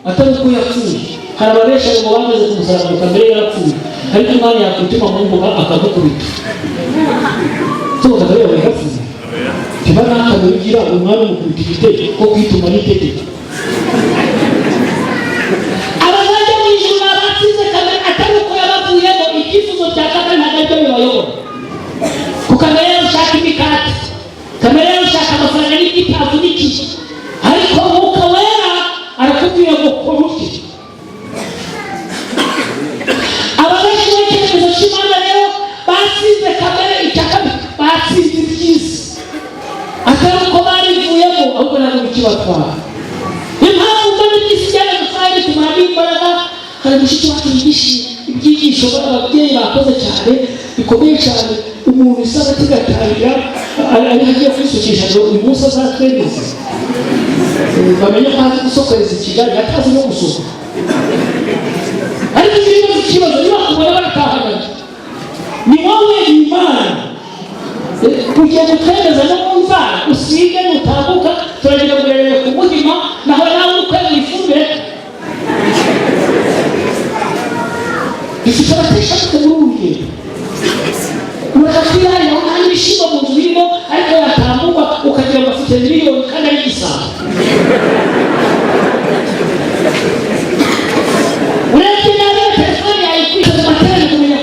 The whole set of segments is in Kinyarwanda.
atari uko yapfuye. Hari ababesha ngo bamaze kumusaraba ngo kamere yarapfuye, ariko Imana yakutuma mu mbuga akagukubita tuba kabere yapfuye. Tiba nakabigira umwana umukubita igitego ko kwituma n'itegeko. Abazaje mu ijuru abatsinze kamere atari uko yabavuyemo, icyifuzo cya kamere ntabwo aribyo bibayobora. Ku kamere ushaka imikati, kamere ushaka amafaranga n'igitavu n'ikiki, ariko Mwuka Wera arakubwira ngo kora uti. Ababenshi b'icyerekezo cy'Imana rero batsinze kamere icyakabiri, batsinze iby'isi atari uko barivuyemo, ahubwo ntabwo bikibatwara. Impamvu mbona iby'isi byaragutwaye bituma n'imbaraga. Hari mushiki wacu yigisha ibyigisho ababyeyi bakoze cyane bikomeye cyane, umuntu usaba atigatangira ari hagiye kwisukisha ngo uyu munsi azatwemeze bamenye ko azi gusokoreza ikigali atazi no gusoka. Ariko ikibazo niba kubona baratahagana ni wowe Imana kugiye gutwemeza no kumvana usige nutambuka turagira kurerera ku mutima naho nawe ukwega ifumbire ifite abatesha kuburunge urakakwihari naho nta n'ibishimbo mu nzu birimo, ariko yatambuka ukagira ngo afite miliyoni kandi ari igisabo. Urebye nabi na telefone yawe ikwisha mu matara kumenya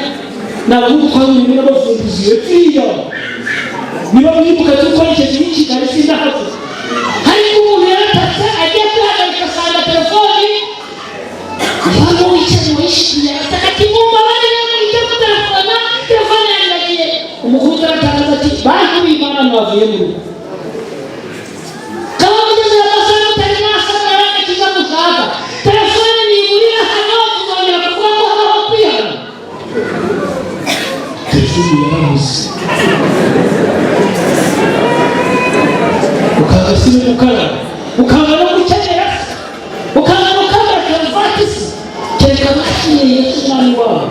nabwo twabonye niba bavumbuziye pfiya niba mwibuka gukora icyo gihe kigari sindahaze. Ariko umuntu yaratatse agiye kwihagarika asanga telefoni waba wicaye wishimye atakakimumba bari ijya ku telefone yangagiye. Umukuru aratangaza ati bantu b'Imana mwavuye mu rugo kaba kugeza amasaha utari mwasanga akiza gushaka telefone niburiye hano tuzongera kuvuga ko habaho kwihana. Telefone yarabuze ukanga sibe mukara ukanga no gukenera ukanga no kambara karuvati se kereka bakiye Yesu Umwami wawe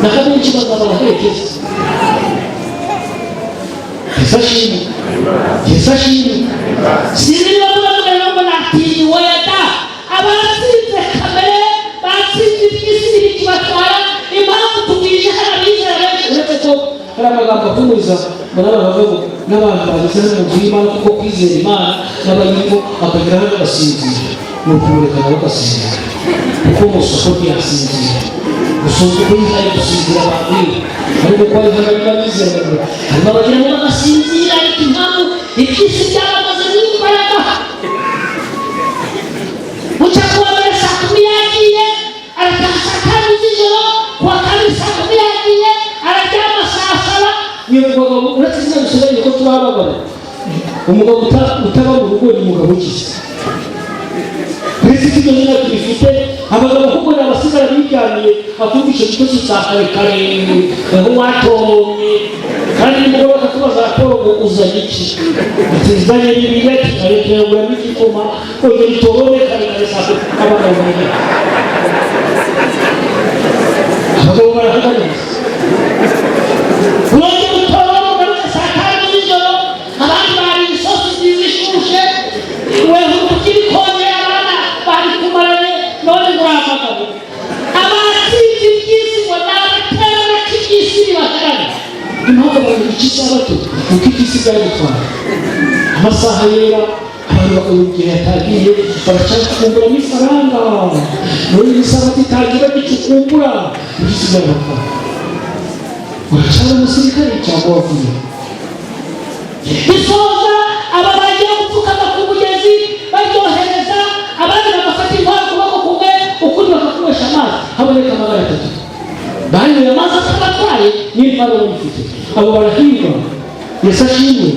nakabenshi bazabaherekeza. Yesu ashimwe. Sinzi bavuga ngo natiriwe yata abatsinze kamere batsinze iby'isi bikibatwara. Impamvu tubwije hano abizera benshi uretse ko hari amagambo akomeza barabavuga n'abantu bageze mu nzu y'Imana kuko kwizera Imana n'abayirimo akageraho bagasinzira ni ukurekana bagasinzira kuko mu soko ryasinzira gusuzuma ko yihaye gusinzira abantu ariko ko yihaye n'abizera hanyuma bagira ngo bagasinzira. Ariko impamvu iby'isi byabamaze n'imbaraga bucya kuwa mbere saa 10 yagiye arataha saa 5 z'ijoro, kuwa kabiri saa 10 yagiye araryama saa 7. Niyo mugabo uretse izina bisobanuye ko tuba abagabo, umugabo utaba mu rugo ni umugabo ukize. Kristo ibyo nyine tubifite abagabo kuko n'abasigara bijyaniye akumvisha igikosi cya kare aho watomye kandi umugabo akakubaza raporo ngo uzanye iki atizanye n'ibireti arekegura n'igikoma kongera itobone kare saa abagabo bane abagabo baravuga neza urongera utobone ugaruka saa 5 z'ijoro abandi bari isosi nziza ishushe weho ukiri kongera abana bari kumaranye none nguramagabo abatsinze iby'isi ngo n'abatera k'iby'isi bibakarana. Impamvu bari icy'isabato kuko iby'isi byagutwara amasaha yera abantu bakabibwira yatagiye baracakumbura n'ifaranga muri iyi sabato itagira gicukumbura iby'isi byagutwara. Uracara umusirikare cyangwa wavuye bisoza aba bagiye gupfukama ku mugezi baryohereza abandi bagafata intwaro kuboko kumwe ukundi bakakunywesha amazi haboneka amagara 3 banyoye amazi atabatwaye n'intwaro bifite abo barahirwa. Yesu ashimwe.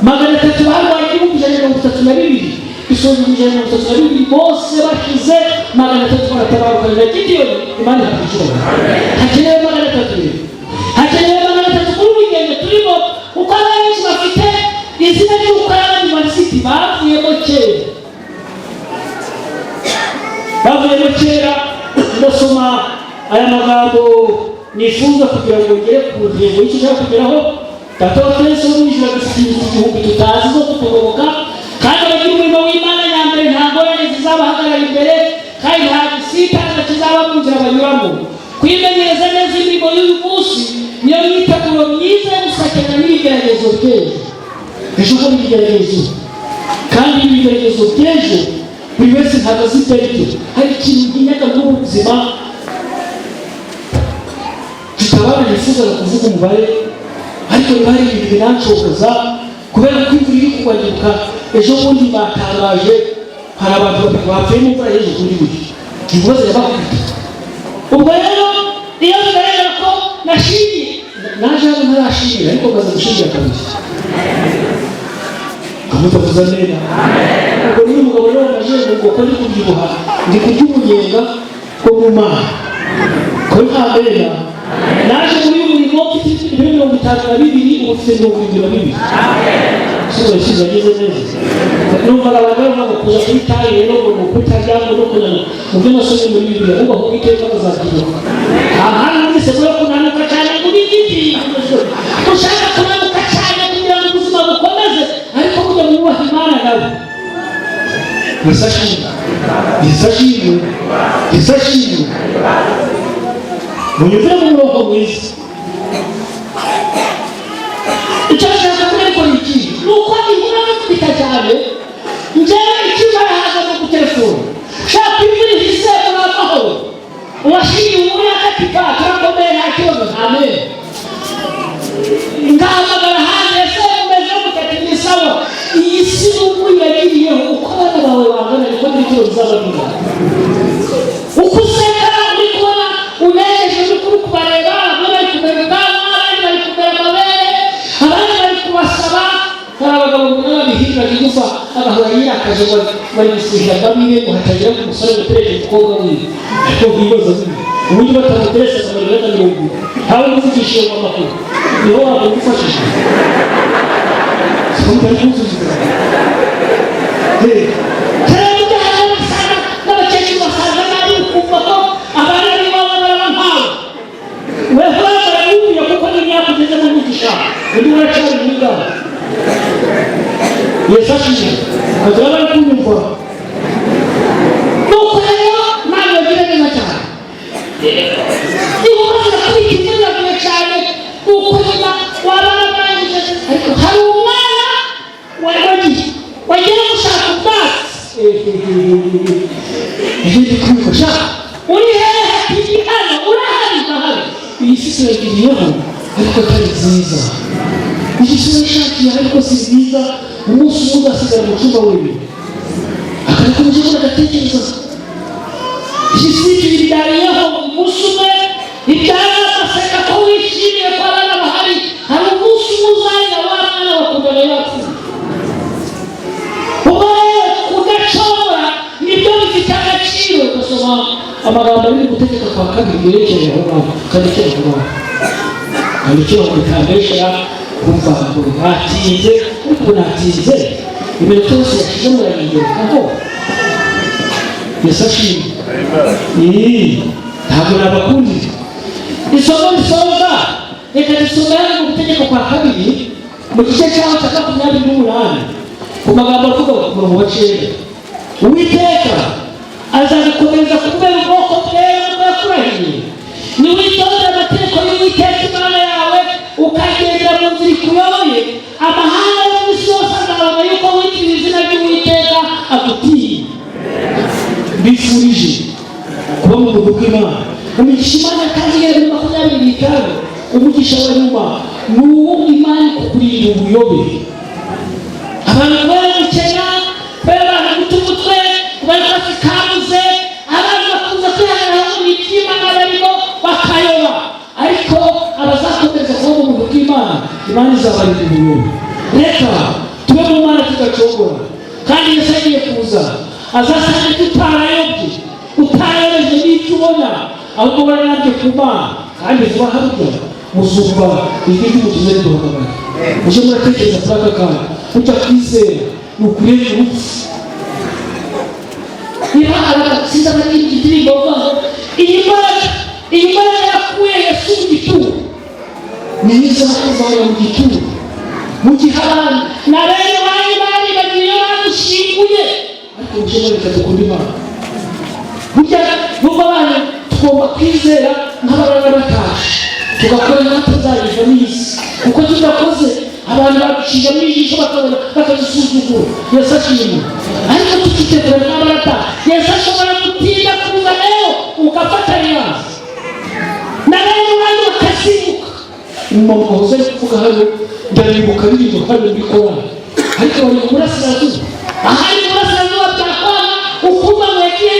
Magana 3 barwaye 132 bisoza 132 bose bashize magana 3 baratabarukanira Gideyoni Imana ikabishobora. Hakenewe magana 3 hakenewe magana 3 kuri urugendo turimo kuko abenshi bafite izina ry'uko abandi barisiti bavuyemo kera ndasoma aya magambo nifuza kugira ngo ngere ku ntego y'icyo nshaka kugeraho. Data wa twese wo mu ijuru dufite igihumbi tutazi zo kutugoboka kandi abagira umurimo w'Imana nyambere nta ngorane zizabahagarara imbere ejo hari ibigeragezo, kandi ibigeragezo by'ejo buri wese ntabwo azi ibyo ari byo. Hari ikintu nkinyaga mu buzima tutabana nifuzaga kuvuga umubare, ariko bari ibintu binanshoboza kubera ko imvura iri kugwagiruka. Ejo bundi batangaje hari abantu bapfuye mu mvura y'ejo kuri buri ikibazo yabakubita. Ubwo rero iyo bigaragara ko nashingiye naje hano ntarashingira, ariko maze gushingira kabiri kamutavuza neza. Ubwo niyo umugabo rero amaje ngo ko ndi kubyibuha, ndi kurya umunyenga ko mu mana ko nta mbera. Naje muri uyu murimo mfite 52, ubu mfite 72. Siko yashyize ageze neza. Numvaga abantu bavuga kuza kuri tayi rero ngo ni ukutarya ngo no kunana mu byo nasomye muri Bibiliya, ahubwo aho Uwiteka bazabyibuka. Ahandi mwese mura kunanuka cyane muri giti, ushaka kunanuka cyane kugira ngo ubuzima bukomeze, ariko kujya mu wubaha Imana nawe. Isashimwe munyuze mu murongo mwiza. Icyo nshaka kubereka ni iki, ni uko inkuru n'ukubita cyane njyewe ikimara hahagaze ku telefone shaka imvura ihise uravaho uwashingiye umuri akatika turakomeye nta kibazo ntamere ngahamagara hanze ese umeze gutatu ni sawa. Iyi si n'ubu yagiriyeho uko abana bawe bangana niko n'ibyo bizaba bingana. Uko useka uri kubona unejeje uri kuri kubareba, bari kubareba, abandi bari kubera amabere, abandi bari kubasaba. Hari abagabo mbona babihinga bigufa agahora yirakaje bari gusiga bamwe ngo hatagira ku musore gutereka umukobwa wiwe, ariko bibaza bibi uburyo batamuteretse amarira n'irungu ntawe uvugishije mu makuru niho wagufashije kumva n'uzuza kandi cyane basanga n'abakecuru basanga nari ukumva ko abana ari bo barabampawe weho barabuye kuko n'imyaka ugeze mu mugisha undi uracari mwiga. Yesu ashimwe agira bari kunyumva. Nuko rero nawe wagira neza cyane niba umaze kubikiziraguye cyane nuko nyuma wabana barangije, ariko hari umwana wagira gushaka ubwatsi ibindi kubikosha uri hehe ati hano urahari nahari. Iyi si turagiriyeho ariko atari nziza. Iyi si urashakiye ariko si nziza. Umunsi umwe ugasigara mu cyumba wenyine akakomeza kubona agatekereza iyi si tuyidariyeho. Umunsi umwe ibyara agaseka ko wishimiye ko abana bahari, hari umunsi umwe uzahira abana bakundana yapfuye. Ubwo rero kudacogora nibyo bifite agaciro. Ugasoma amagambo ari gutegeka kwa kabiri yerekeye aho ngaho kandikira ku rwanda kandikira ku bitambesha kumva ngo batinze, ariko natinze iminota yose yashize murayigerekaho. Yesu ashimwe. Ntabwo nabakundira. Isomo risoza reka risomere mu gutegeka kwa kabiri mu gice cyaho cya 28 ku magambo avuga ku murongo wa 9. Uwiteka azagukomeza kubera ubwoko bwewe bwakurahiye, niwitonde amategeko y'Uwiteka Imana yawe ukagendera mu nzira ikuyoboye, amahanga yo mu isi yose azabona yuko witiriwe izina ry'Uwiteka agutiye. Mbifurije kuba mu rugo rw'Imana. Umugisha Imana kandi yari 25, umugisha wa nyuma ni uwo Imana kukurinda ubuyobe. Abantu bari gukena, bari bafite umutwe, bari bafikabuze, abantu bakunze kwihagararaho mu by'Imana barimo bakayoba, ariko abazakomeza kuba mu rugo rw'Imana Imana izabarinda ubuyobe. Reka tube mu Mana tudacogora, kandi Yesu agiye kuza azasanga tutarayobye utayobeje n'ibyo ubona, ahubwo baranabye ku Mana. Kandi vuba harya muzumva ijwi ry'umukiza riduhamagara. Muje muratekereza kuri aka kanya utakwizera ni ukureba urupfu. Niba arasinda bari indirimbo bavuga iyi mbaraga yakuye Yesu mu gituro niza kuvana mu gituro mu gihe abantu na bene bari bagiye bagushinguye, ariko uje mureka dukunda Imana. Burya nubwo abantu tugomba kwizera nk'abarara batashe tugakora natwe tuzayiva n'isi, kuko tudakoze abantu bagushije mwigisho bakabona bakazisuzugura. Yesu ashimwe. Ariko tukitegura n'abarata Yesu ashobora gutinda kuza leo ukapata nyazi na leo wali wakasimuka umama hoze kuvuga hano ndaribuka biri hano bikora ariko wali murasirazuba ahari murasirazuba byakwana ukuba mwegiye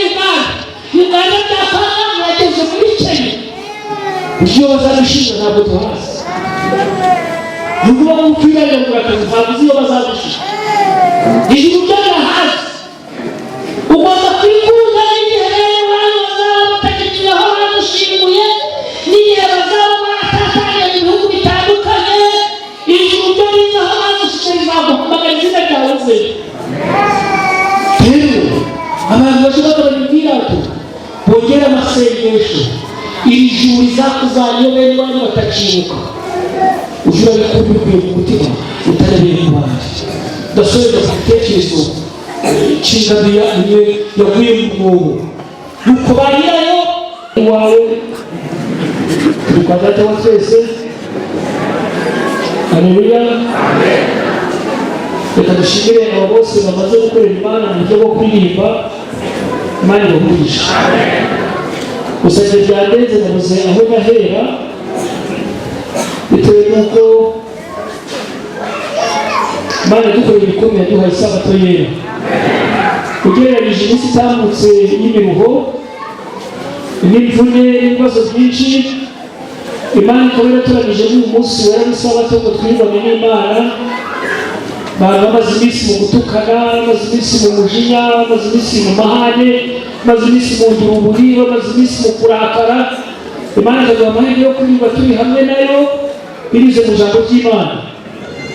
Uganda byakwana mwageze muri Kenya ibyo bazabishinga ntabwo tuhazi Nukuba mupira ya murakazi habuziyo bazabishinga ijuru byarahazi ugomba kwikuza n'igihe rero bazaba batakikiraho bamushinguye n'igihe bazaba baratatanye mu bihugu bitandukanye ijuru byo rizaho bamushishikariza guhamagara izina ryawe ze rero abantu bashobora kubibwira ati bongera amasengesho iri juru rizakuzanyo bene wanyu batacimuka ujura bikubikuye mu mutima utarebeye mu bandi ndasoreza ku bitekerezo Chingabiya niye yaguye mu mwobo nuko barirayo iwawe kwa data wa twese. Haleluya, amen. Reka dushimire abo bose bamaze gukorera Imana mu buryo bwo kuririmba. Imana ibahugishe, amen. Gusa byandenze nabuze aho gahera bitewe n'uko Imana dukorera ibikomeye duhaye isabato yera ugereranyije iminsi itambutse y'imiruho n'imvune n'ibibazo byinshi. Imana ikaba yaratoranyije n'uyu munsi wera w'isabato ngo twibone n'Imana. Abantu bamaze iminsi mu gutukana, bamaze iminsi mu mujinya, bamaze iminsi mu mahane, bamaze iminsi mu nduruburi, bamaze iminsi mu kurakara. Imana ikaduha amahirwe yo kuririmba turi hamwe nayo binyuze mu ijambo ry'Imana.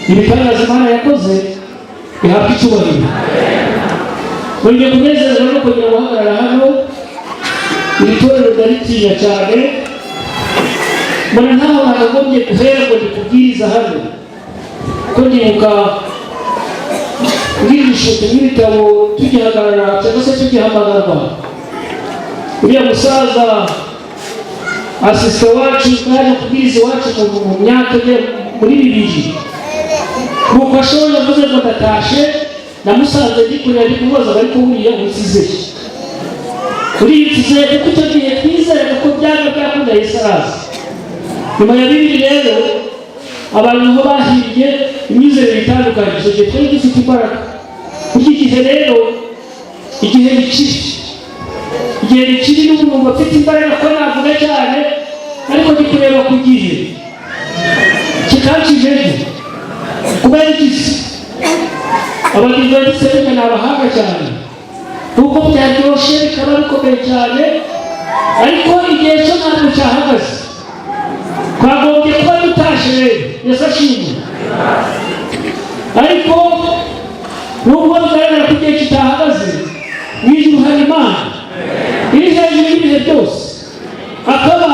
Ibitangaza Imana yakoze bihabwa icyubahiro. Wongeye kunezerwa no kongera guhagarara hano. Iri torero ndaritinya cyane. Mbona ntaho nakagombye guhera ngo ndikubwiriza hano ko ndibuka ubwirisho bw'ibitabo tugihagarara cyangwa se tugihamagarwa. Uriya musaza asista wacu yaje kubwiriza iwacu mu myaka muri 2000 nuko ashoboye avuze ngo ndatashe namusanze ndikurira ari kubaza bari kuhuriya umusize uriyikize kuko icyo gihe twizere ko byaba byakunda Yesu arazi. Nyuma ya 2000 rero abantu ho bahiye imyizerere itandukanye icyo gihe twari dufite imbaraga. Iki gihe rero igihe kiri n'umuntu bafite imbaraga ko navuga cyane ariko ndikureba ku gihe kikancijeje kubera ikisi abantu bagisebeka n'abahanga cyane kuko byaryoshe bikaba bikomeye cyane ariko igihe cyo ntabwo cyahagaze twagombye kuba dutashe rero Yesu ashimwe. Ariko nubwo bigaragara ko igihe kitahagaze mw'ijuru hari Imana iri hejuru y'ibihe byose akaba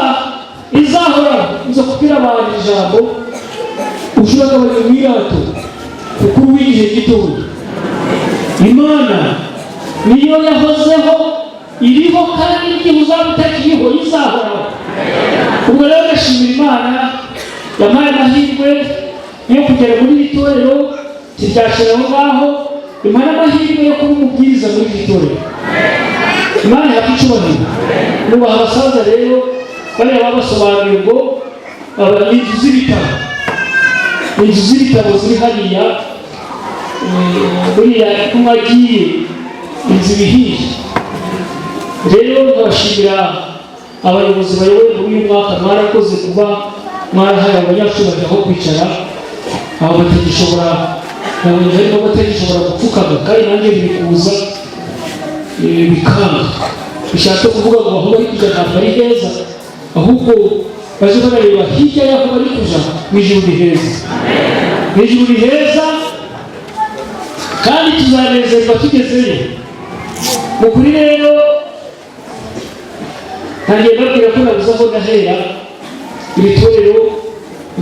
izahora iza kubwira abantu ijambo ushobora kubona mwirato ukuru w'igihe gitoya. Imana niyo yahozeho iriho kandi igihe uzaba utakiriho izahoraho. Ubwo rero ndashimira Imana yampaye amahirwe yo kugera muri iri torero tiryashira aho ngaho. Imana amahirwe yo kuba umubwiriza muri iri torero. Imana yakicyubahiro. Nubaha abasaza rero bariya babasobanuriye ngo inzu z'ibitabo ziri hariya buriya kumwagiye inzu bihiye. Rero ndabashimira abayobozi bayoboye muri uyu mwaka mwarakoze kuba mwarahaye abanyacubahiro aho kwicara aho batagishobora harimo batagishobora gupfukama kandi nanjye bikuza bikanga bishatse kuvuga ngo aho bari kujya ntabwo ari heza ahubwo baje barareba hirya y'aho bari kuja mu ijuru riheza. Mu ijuru riheza kandi tuzanezerwa tugezeyo. Mu kuri rero ntangiye babwira ko nabuze aho ndahera. Iri torero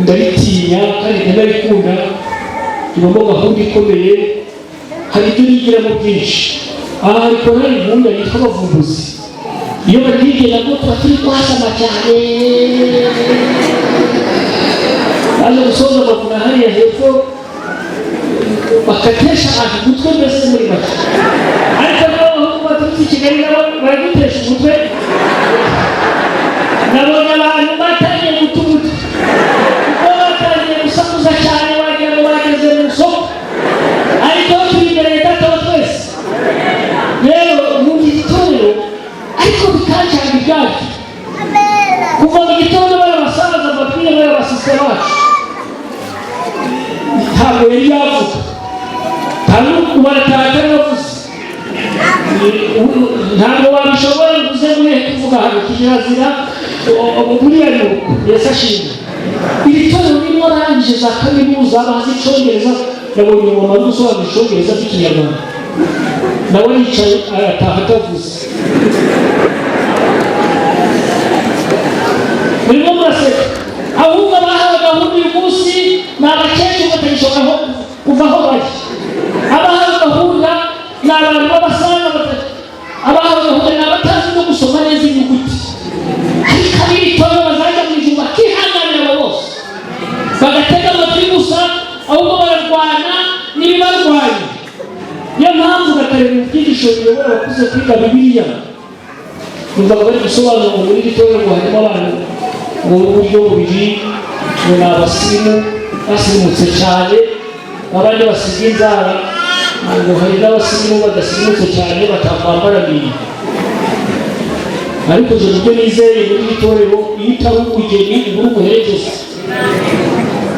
ndaritinya kandi ndarikunda. Tubamo gahunda ikomeye, hari ibyo nigiramo byinshi. Aha hari korali gahunda yitwa abavumbuzi. Iyo barigenda ngo tuba turi kwasama cyane aje gusoza bakuna hariya hepfo bakatesha abantu umutwe mbese muri make, ariko nabo baturutse i Kigali nabo baragutesha umutwe. Nabonye abantu batangiye guta umutwe kuko batangiye gusakuza cyane wagira ngo bageze mu isoko, ariko turi imbere ya Data wa twese. Rero mu gitondo ariko bikancanga ibyacu kuva mu gitondo barabasaza babwire barabasise bacu ntabwo yari yavuga kandi barataka bavuze ntabwo babishobora kuze mwe kuvuga hano kirazira buriya nuko Yesu ashimwe. Iri torero ririmo arangije za kaminuza bazi icyongereza, nabonye mu mazu usobanura icyongereza cy'ikinyarwanda nawe yicaye arataha atavuze. Murimo muraseka ahubwo abahawe gahunda uyu munsi ni abakecuru batayishobora kuva aho bajya. Abahawe gahunda ni abantu b'abasanga abahawe gahunda ni abatazi no gusoma neza inyuguti, ariko abiri torero bazajya mu ijuru bakihanganira abo bose bagatega amatwi gusa, ahubwo bararwana n'ibibarwanya. Niyo mpamvu bakareba ibyigisho biyobora abakuze kwiga Bibiliya. Numvaga bari gusobanura ngo muri iri torero ngo harimo abantu mu buryo bubiri, ngo ni abasirimu basirimutse cyane, abandi basiga inzara, ngo hari n'abasirimu badasirimutse cyane batakwambara bibiri. Ariko je nibyo nizeye muri iri torero, iyo utari umugeni uba uri umuherekeza.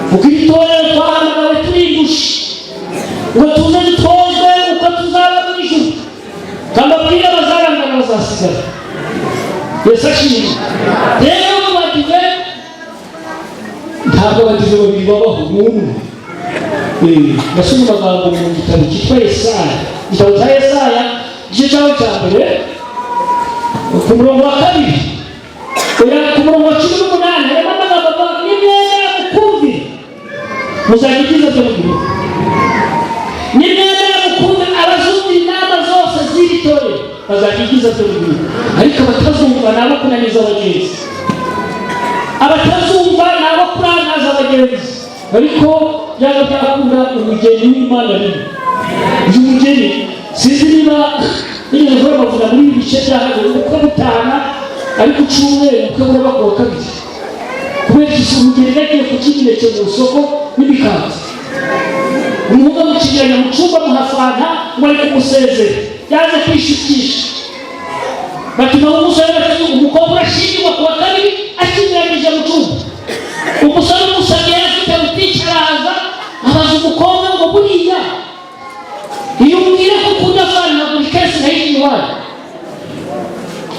Kuko iri torero twahamagawe turindushe ngo tuze dutozwe uko tuzaba mu ijuru, kandi ababwire bazarangana bazasigara. Yesu ashimwe. Rero badive ntabwo badive babiri babaho n'umwe. Ndasoma amagambo mu gitabo cyitwa Yesaya, igitabo cya Yesaya igice cyaho cya mbere ku murongo wa 2 ku murongo wa 18 harimo amagambo avuga nimwemera mukumvire muzagikiza byo mu gihugu, nimwemera mukumvire abazumvira inama zose z'iri torero bazagikiza byo mu gihugu. Ariko abatazumva nabo kunaniza abagenzi, abatazumva nabo kurangaza abagenzi. Ariko byaba byakunda umugeni w'Imana rimwe. Uyu mugeni sinzi niba nigeze bavuga muri ibi bice byahago uko butana, ariko ucumwe uko buraba ku kabiri kubera iki umugeni yagiye kukimineke mu isoko n'ibikaza. Umuga mu kinyanya mu cyumba muhafanta ngo ari kumusezera yaje kwishikisha, batuma umusore bati umukobwa urashingirwa ku wa kabiri akimyagije mu cyumba. Umusore umusabye afite butike araza abaza umukobwa ngo buriya iyo umbwira ko ukunda fana ntabwo ikesi nahise iwawe,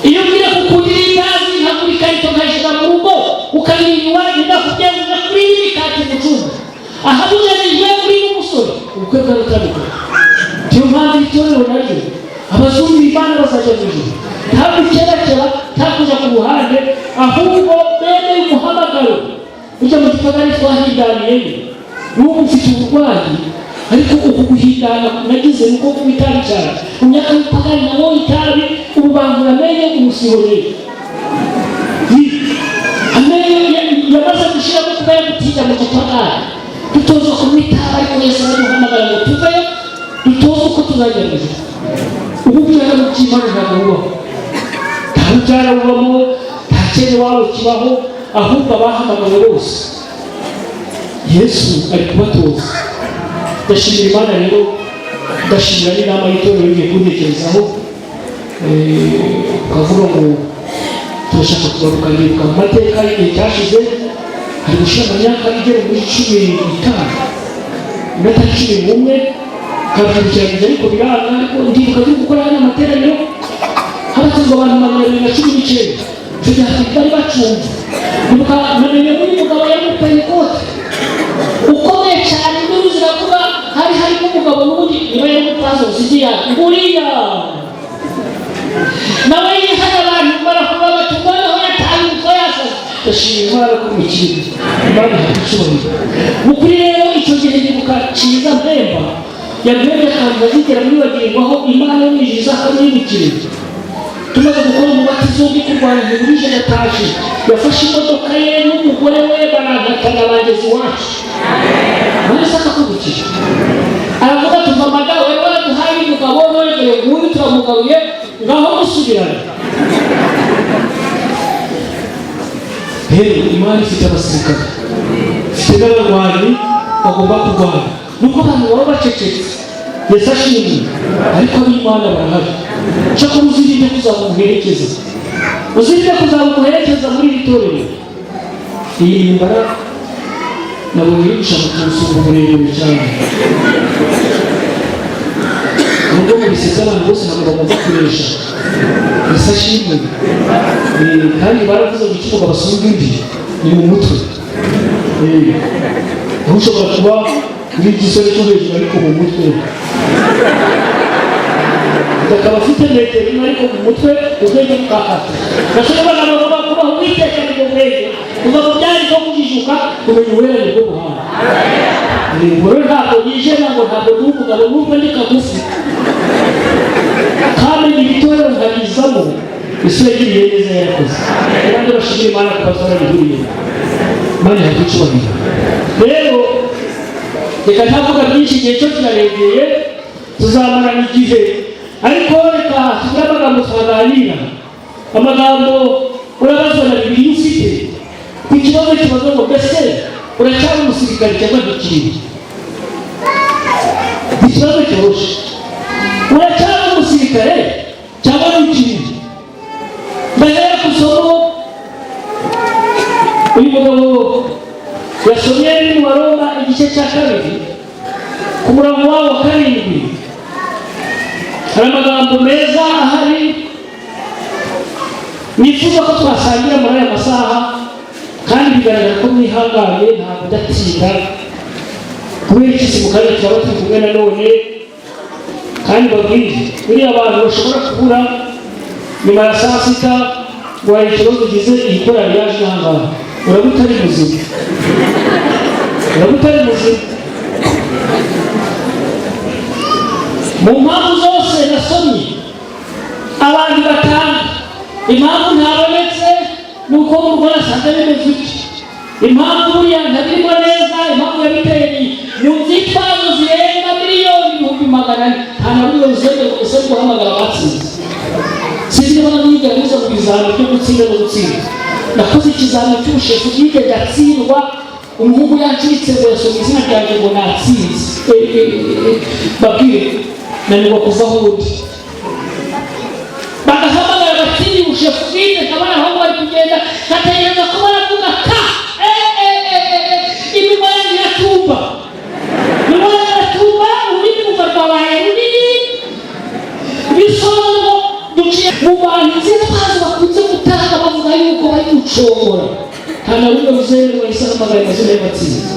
iyo umbwira ko ukunda irindazi ntabwo ikarito nkayishyira mu rugo ukabirira iwawe ndakubyeguza kuri ibi kati mu cyumba. Aha bujanijwe kuri umusore ubukwe bw'abatandukanye. Niyo mpamvu itorero naryo abazumvira Imana bazajya mu ijuru, ntabwo ikerakera ntakuja ku ruhande, ahubwo bene umuhamagaro ujya mu gipagani twahindaniye. N'ubu ufite uburwayi ariko uku guhindana nagize nuko kubitabi cyane mu myaka y'ipagani nabo itabi ubu bangura amenyo umusiboneye amenyo yamaze gushiramo kuba yagutinya mu gipagani. Dutoza kumwitaba ariko Yesu araduhamagara ngo tuveyo dutoze uko tuzajya mu ijuru. Ubu byara mu cy'Imana ntabwo bubaho, nta rubyara bubamo, nta kene wabo kibaho, ahubwo abahamagawe bose Yesu ari kubatoza. Ndashimira Imana rero, ndashimira n'inama y'itorero igiye kuntekerezaho, ukavuga ngo turashaka kugaruka ndibuka mu mateka y'igihe cyashize. Hari gushira mu myaka igera muri 15 imyaka 11 kabyukiranyije ariko biranga, ariko ndibuka byo gukora hano amateraniro habatizwa abantu 219 tujya bari bacumva. Ndibuka namenye muri mugabo yamuteye ikote ukomeye cyane n'uruzira kuba hari umugabo n'ubundi niba yamutazo zigiya nguriya nawe yihana abantu barakuba batubona aho yataye umutwe yasaze. Ndashimira ko mukiri Imana yacuruye mukuri. Rero icyo gihe ndibuka cyiza mpemba yagweye kandi bazigera muri bagirwaho Imana yinjiza hamwe n'ikirere tumaze gukora umubatizo wo kurwanya burije yataje yafashe imodoka ye n'umugore we barangakana bageze iwacu. Amen. Saka kubukije aravuga tuva amagara we baraduhaye umugabo none nguyu turamugaruye ngaho musubirana. Imana ifite abasirikare, ifite n'abarwanyi bagomba kurwana. Nuko abantu baba bacecetse Yesu ashimwe, ariko ab'Imana barahari. Nshaka uzirinde kuzamuherekeza, uzirinde kuzamuherekeza muri iri torero. Iyi mbaraga nabo yirushaho kumusumba uburebure cyane. Nubwo mu bisetse abantu bose ntabwo bagomba kuresha. Yesu ashimwe. Kandi baravuze ngo ikimuga basumba imvi ni mu mutwe. Ntushobora kuba uri igisore cyo hejuru ariko mu mutwe. Akaba afite metero imwe ariko mu mutwe ubwenge bukahata. Nashobora kuba uwiteka ni mu bwenge. Kuva mu byari byo kujijuka kumenya ubuherane bwo guhanga. Rero ntabwo yije ntabwo n'umugabo n'ubwo ndi kagufi. Kandi ibitorero nkabizamo Yesu yagiriye neza yakoze. Kandi bashimira Imana ko bazarabihuriye. Imana yaducubahira. Rero reka ntavuga byinshi, igihe cyo kiraregeye tuzamarana igihe, ariko reka tugire amagambo twaganira. Amagambo urabazwa na Bibiliya ufite ku kibazo kibazo ngo mbese uracyari umusirikare cyangwa ntukiri? Ikibazo cyoroshye, uracyari umusirikare cyangwa ntukiri? Mbere ku isomo uyu mugabo yasomye mu Baroma igice cya 2 ku murongo wa 7. Hari amagambo meza ahari nifuza ko twasangira muri aya masaha, kandi bigaragara ko mwihangane ntabwo udatsinda kubera iki mu kanya twaba turi kumwe na none. Kandi babwire buriya abantu bashobora kubura nyuma ya saa sita ngo hari ikibazo ugize ikorari yaje ahangaha, uraba utari muzima, uraba utari muzima. Mu mpamvu zose nasomye abantu batanga impamvu ntabonetse nuko mu Rwanda asanze bimeze iki. Impamvu buriya ntabirimo neza, impamvu yabiteye mu nzitwazo zirenga miliyoni 100,000 nta na buri wese guhamagara abatsinze. Sinzi niba n'igihe muza mu bizamini byo gutsinda no gutsinda. Nakoze ikizamini cy'ubushefu bwige gatsindwa, umuhungu yancitse ngo yasoma izina ryanjye ngo natsinze. Babwire nanirwa kuvaho ubundi bagahamagara batsinda ubushefu bwige, nkabona aho bari kugenda nkategereza ko baravuga ka iminwa yanjye iratumba, ururimi ruva rwabaye runini. Bisobanuro duciye mu bantu zitwazo bakunze gutanga bavuga yuko bari gucogora, nta na rumwe ruzemerwa isahamagara amazina y'abatsinze.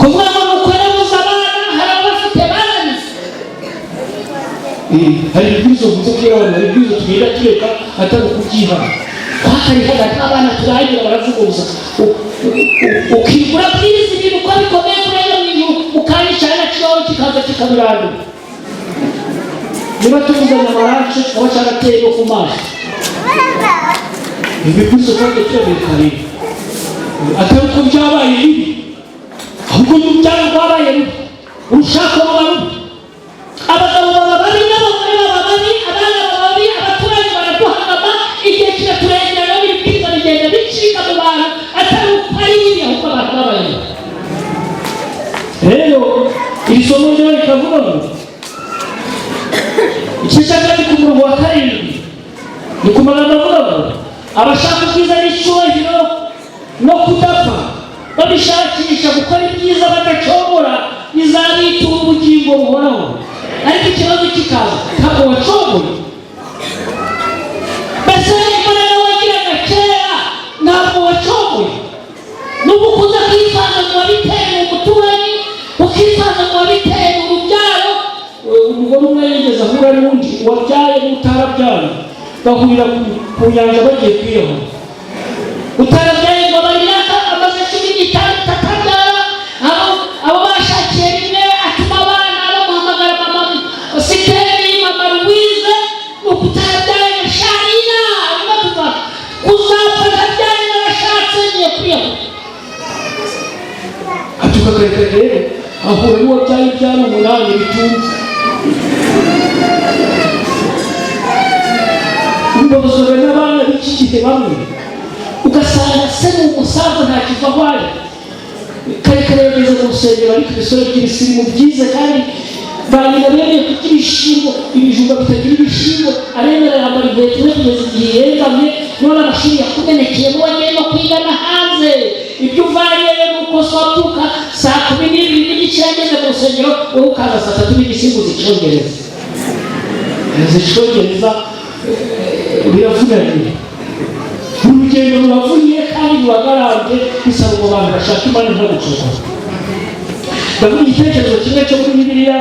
Kuvuga ngo nuko yarabuze abana, hari abafite bananize. Hari ibwizo mvuze ko abantu hari ibwizo tugenda tureka atari ukubyihana. Kwakari hagati abana turahagira baravuguruza ukigura bwiza ibintu uko bikomeye kurega mu ijuru ukandicana kibaho kikaza kikabirandura. Niba tuvugana amarace aba cyarateye no ku maso, ibi bwizo kandi turabikariye atari uko byabaye bibi, ahubwo n'ubyawe rwabaye bibi, urushako ruba rubi, abagabo baba babi n'abagore baba babi, abana baba babi, abaturage baraduhagama, igihe kiraturengera n'ibibwiza bigenda bicika mu bantu atari uko ari bibi, ahubwo abantu babaye bibi. Rero iri somo ryo rikavuga ngo ikishaka ku murongo wa 7 ni ku magambo avuga ngo abashaka ubwiza n'icyubahiro no kudapfa babishakisha gukora ibyiza badacogora bizabitura ubugingo buhoraho. Ariko ikibazo kikaza ntabwo wacogoye. Mbese Imana nawe wagiraga kera ntabwo wacogoye, n'ubu ukuza kwifaza ngo wabiteye mu muturanyi, ukifaza ngo wabiteye mu rubyaro. Umugore umwe yigeze ahura n'undi wabyaye n'utarabyaye bahurira ku nyanja bagiye kwiroha. Utarabyaye ngo bariraka amaze 15 atabyara, abo bashakiye rimwe atuma abana bamuhamagara mama Siteri, mama Louise, n'ukutara ahura n'uwo byari umunani bitumva. Ubwo n'abana b'iki gihe bamwe ugasanga se n'umusaza nta kiva aho ari kare yageze mu rusengero ariko ibisoro by'ibisirimu byiza kandi banyina bemeye kugira ibishimbo ibijumba bitagira ibishimbo aremera yambara inkweto kugeza igihe yegamye none amashuri yakumenekeyemo wagiye no kwigana hanze ibyo uvanyeyo nuko swabyuka saa 12:30 yageze mu rusengero wowe ukaza saa 3 n'igisimbuzi zicongereza biravunanye urugendo ruravuniye kandi ruhagarambye bisaba ngo abantu bashaka imana nta gucogora. Ndavuga igitekerezo kimwe cyo muri Bibiliya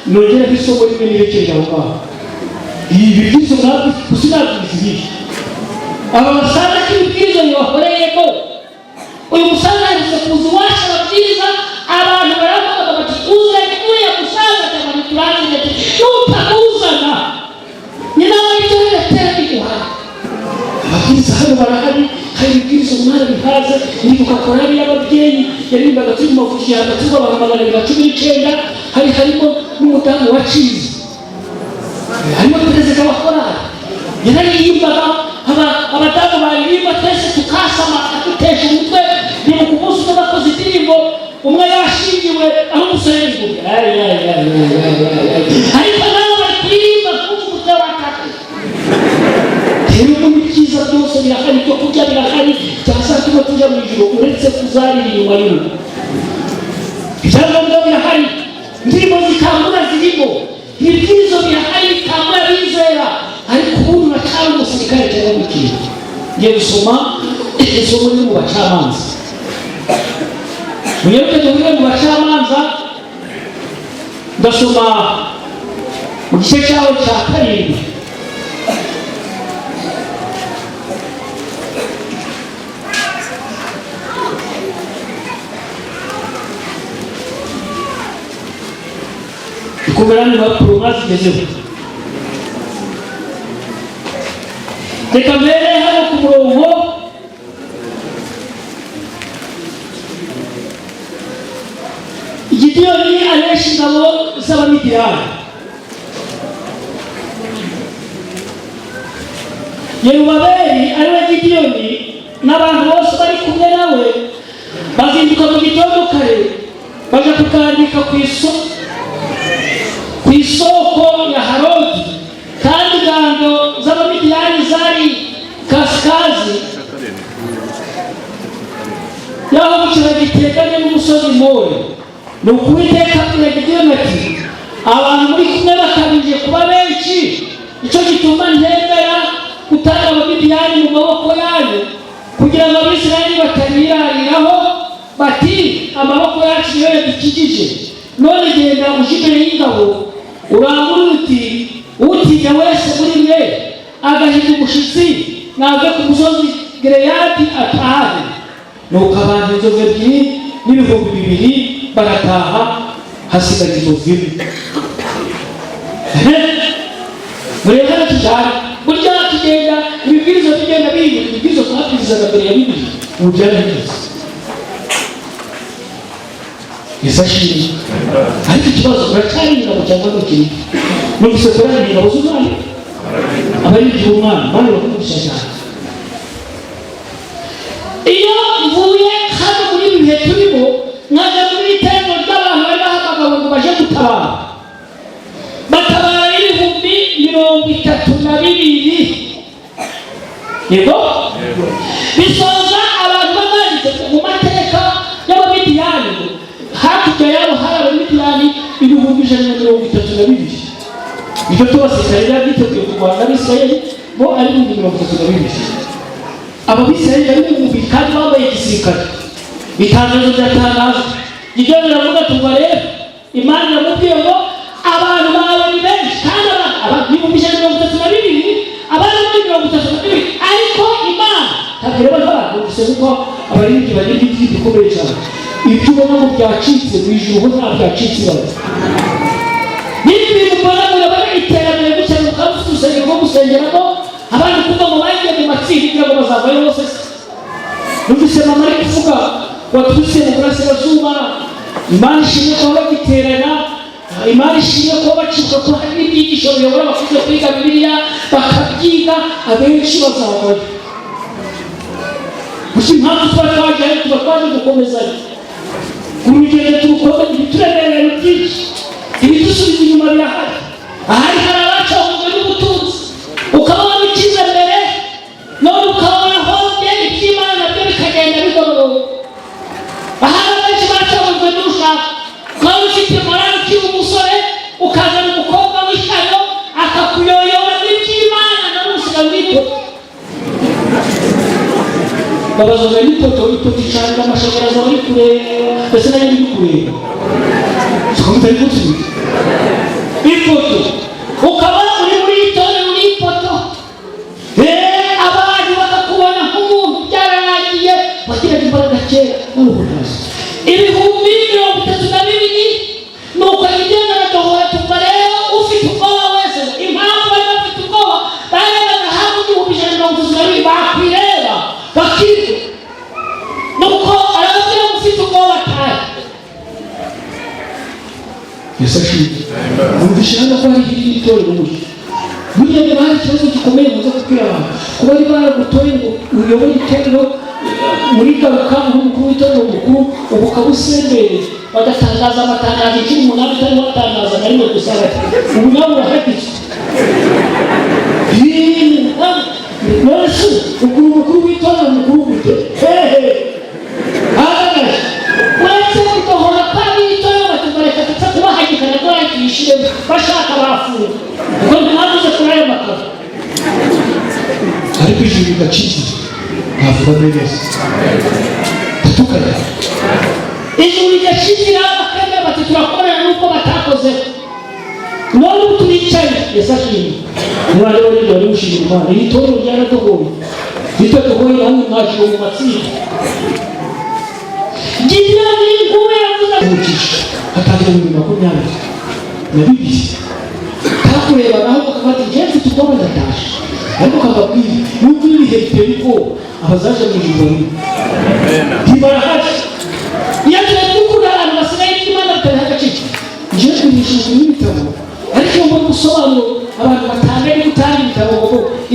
nongera isomo rimwe nirekeje aho ngaho. Ibi byizo ntabwo usinabizi aba basaza k'ibibwizo bibakoreyemo uyu musaza yagize kuza uwasha ababwiriza abantu baravuga bati uzanye uriya musaza cyangwa turangize nutakuzana nyina w'icyo yatera iguhana ababwiriza hano barahari hari ibibwizo umwana bihaze nibuka korari y'ababyeyi yarimbaga turi mu mavuki hagati y'abantu 19 harimo n'umudamu wa Cizi harimo perezida wa korari yarayimbaga abadamu baririmba twese tukasama atutesha umutwe nibuka umunsi n'abakoze indirimbo umwe yashingiwe aho umusore y'ivuga ariko nabo bari kuririmba kumutwe wakate rero muri byiza byose birahari cyo kurya birahari cyangwa tuba tujya mu ijuru uretse kuzaririmba y'urugo ibyangombwa birahari indirimbo zikangura zirimo ibyizo birahari bikangura bizera ariko ubundi uracana umusirikare cyangwa w'ikintu ngiye gusoma isomo riri mu bacamanza munyeruke duhure mu bacamanza ndasoma mu gice cyaho cya 7 kuberani bakuru bazigezeho. Reka mbere hano ku murongo Gideyoni aresha ingabo z'Abamidiyani. Yerubabeli ariwe Gideyoni n'abantu bose bari kumwe nawe bazinduka mu gitondo kare baje kukandika ku isoko ya Harodi kandi ingando z'Abamidiyani zari kasikazi yaho gukira giteganye n'umusozi More. Nuko Uwiteka abwira Gideyoni ati abantu muri kumwe bakabije kuba benshi icyo gituma ntembera gutanga Abamidiyani mu maboko yanyu kugira ngo Abisirayeli batabirariraho bati amaboko yacu niyo yadukijije none genda uje imbere y'ingabo urangure uti utinya wese muri mwe agahinda umushyitsi nave ku musozi Gileyadi atahe. Nuko abantu inzovu 2 n'ibihumbi 2 barataha hasigaye inzovu 1. Mureba kijana burya tugenda ibibwirizo bigenda bibi ibibwirizo twabwirizaga mbere ya Bibiliya ujyana neza isashiri ariko ikibazo baracyari ingabo cyangwa n'ukiri n'ubise korani ingabo z'Umwami abari by'Umwami bari bakundisha cyane. Iyo mvuye hano muri ibi bihe turimo mwaje muri iterano ry'abantu bari bahamagawe ngo baje gutabara batabara 32,000 yego bisoza abantu bamanditse mu mateka y'Abamidiyani hakurya yabo hari Abamidiyani 132,000 nicyo tubasirikare byiteguye kurwana n'Abisirayeli bo ari 32,000. Abisirayeli bari mu mubiri kandi bambaye igisirikare itangazo ryatangaje Gideyoni aravuga tuva rero Imana iramubwiye ngo abantu bawe ni benshi kandi abantu 32,000 abantu 32,000 ariko Imana ntabwo abantu gusebuka abarindi bagira igiti gikomeye cyane ibyo ubona ngo byacitse mu ijuru ho nta byacitse baba niba ibintu mbona ngo bari iterambere gusa mu kabuze usengero rwo gusengeramo abantu kuva mu bagiye mu matsinda kugira ngo bazavayo bose numvise mama ari kuvuga waturutse mu burasirazuba Imana ishimwe kuba bagiterana, Imana ishimwe kuba bacika ko hari n'ibyigisho biyobora abakuze kwiga Bibiliya bakabyiga, abenshi bazabayo. Gusa impamvu tuba twajyayo tuba twaje gukomezanya urugendo turukomeza ibituremerera byinshi, ibidusubiza inyuma birahari. Ahari hari abacahujwe n'ubutunzi ukabona bikize mbere, none ukabona hombye iby'Imana nabyo bikagenda bigororoka. Ahari abenshi bacahujwe n'urushako, ukaba ufite morali ukiri umusore ukazana umukobwa w'ishyano akakuyoyora n'iby'Imana nawe usigaye w'ipoto. Babazoga n'ipoto icanga amashanyarazi aba ari kureba, mbese nayo iri kureba sikomita ari gusubiza ipoto, ukaba uri muri itorero uri ipoto, abantu bakakubona nk'umuntu byararangiye bagiraga imbaraga kera n'ubuvuzi. Ibihumbi 32 nuko igenda agahora tuva rero ufite ubwoba wese. Impamvu bari bafite ubwoba barebaga hamwe 132 bakwireba bakirwa nuko arababwira ufite ubwoba atari yesashije umvishe hano ko hari itorero mushya. Burya niba hari ikibazo gikomeye muze kubwira abantu kuba ari baragutoye ngo uyobore itorero muri garuka nk'umukuru w'itorero mukuru ubu ukabusembere bagatangaza amatangazo 18 utari watangaza na rimwe gusa ubu nawe urahagije. Yesu umukuru w'itorero mukuru gute uretse kudohora kandi itorero batubareka tutsa kubahagikana ko yakishije bashaka bafunga kuko ntavuze kuri ayo makaro ariko ijuru rigaciki ntavuga neza tukajya ijuru rigacikira bakemera bati turakorana n'uko batakozeho. None ubu turicaye yesashimye umwana we wari ushimira Imana. Iri torero ryaradogoye ritadogoye hamwe mwakiro mu matsinda gira n'inkuba yavuze umugisha atangira mu 20 kakureba naho bakafata igihe mfite ubwoba ndatashe ariko kababwira n'ubwo ibihe biteye ubwoba abazaje mu ijuru ntibarahari. Iyo tugiye dukura abantu basigaye n'Imana bitari agaciro nje kurisha n'ibitabo ariko ngo gusobanura abantu batanga gutanga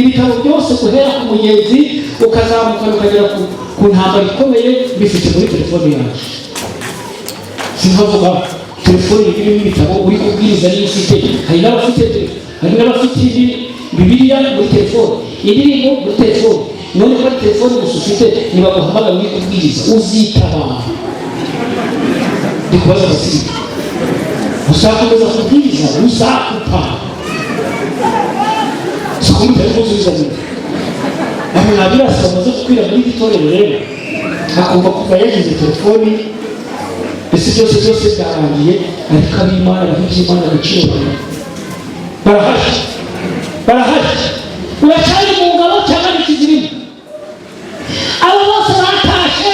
ibitabo byose guhera ku mugenzi ukazamuka ukagera ku ntambara ikomeye bifite muri telefone yacu. Sinkavuga telefone irimo ibitabo uri kubwiriza n'ifite, hari n'abafite Bibiliya muri telefone, indirimbo muri telefone. None ko telefone gusa ufite nibaguhamagara uri kubwiriza uzitaba ndikubaza basiga usakomeza kubwiriza usakupa sikomita ariko uzubiza neza abo nabirasa bamaze gukwira muri itorero rero akumva kuva yagize telefoni ese byose byarangiye ariko ab'Imana bafite Imana agaciro barahari uracyari mu ngabo cyangwa n'ikizirimo. Abo bose batashe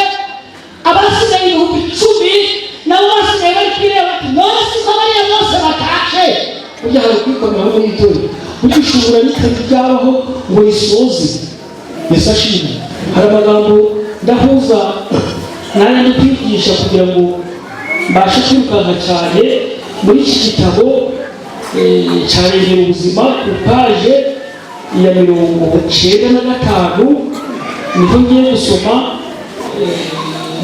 abasigaye 10,000 nabo basigaye bari kwireba ati none siko bariya bose batashe. Burya hari kwikomera aho n'itorero burya ushobora n'ikabyabaho ngo risoze yesashimye. Hari amagambo ndahuza nari no kwigisha kugira ngo mbashe kwirukanka cyane muri iki gitabo cyarengera ubuzima ku paje ya 95 niho ngiye gusoma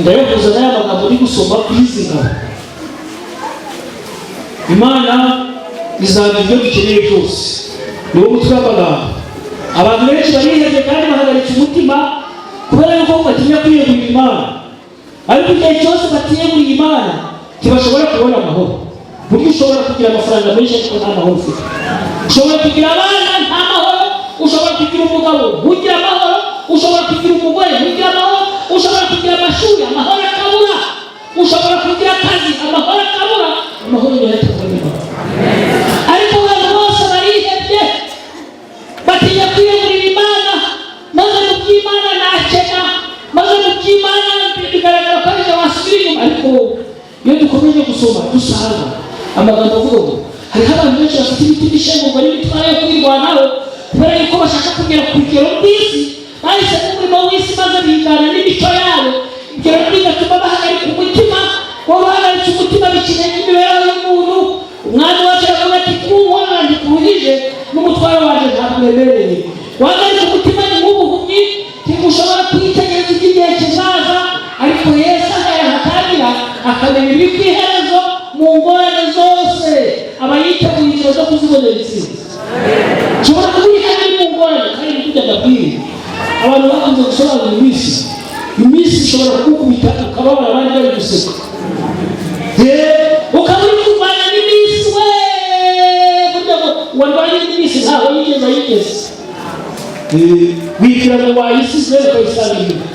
ndayavuza n'aya magambo ndi gusoma kwizigama. Imana izaba ibyo dukeneye byose niwo mutwe w'amagambo. Abantu benshi barihebye kandi bahagaritse umutima kubera yuko batinya kwiyegurira Imana, ariko igihe cyose batiyeguriye Imana ntibashobora kubona amahoro. Burya ushobora kugira amafaranga menshi ariko nta mahoro ufite, ushobora kugira abana nta mahoro, ushobora kugira umugabo ugira amahoro, ushobora kugira umugore ugira amahoro, ushobora kugira amashuri amahoro akabura, ushobora kugira akazi amahoro akabura. Amahoro yaratangwa n'Imana, ariko abantu bose barihebye batinya kwiyegurira Imana, maze mu by'Imana ntakena, maze mu by'Imana bigaragara ko ari wasubira inyuma. Ariko iyo dukomeje gusoma dusanga amagambo avuga ngo hariho abantu benshi bafite ibiti by'ishengurwa n'imitwaro yo kwirwanaho kubera yuko bashaka kugera ku rugero rw'isi, bahise n'umurimo w'isi maze bigana n'imico yabo. Ibyo bigatuma bahagarika umutima, bahagaritse umutima ikintu imibereho y'umuntu. Umwami wacu aravuga ati kuwuhora ndikuhije n'umutwaro waje ntabwo wemereye. Wagarika umutima ni nk'ubuhumyi ntimushobora kwitegereza iby'igihe kizaza, ariko Yesu arahatangira akamenya ibiri ku iherezo mu ngorane zose aba yiteguye inzira zo kuzibonera intsinzi. Nshobora kubika ari mu ngorane kandi kujya ndabwira abantu bakunze gusobanura iminsi ishobora kugukubita ukababara abandi bari guseka, ukaba uri kurwanya n'iminsi we kugira ngo warwanye n'iminsi ntaho yigeze wibwira ngo wayisize ukayisanga inyuma.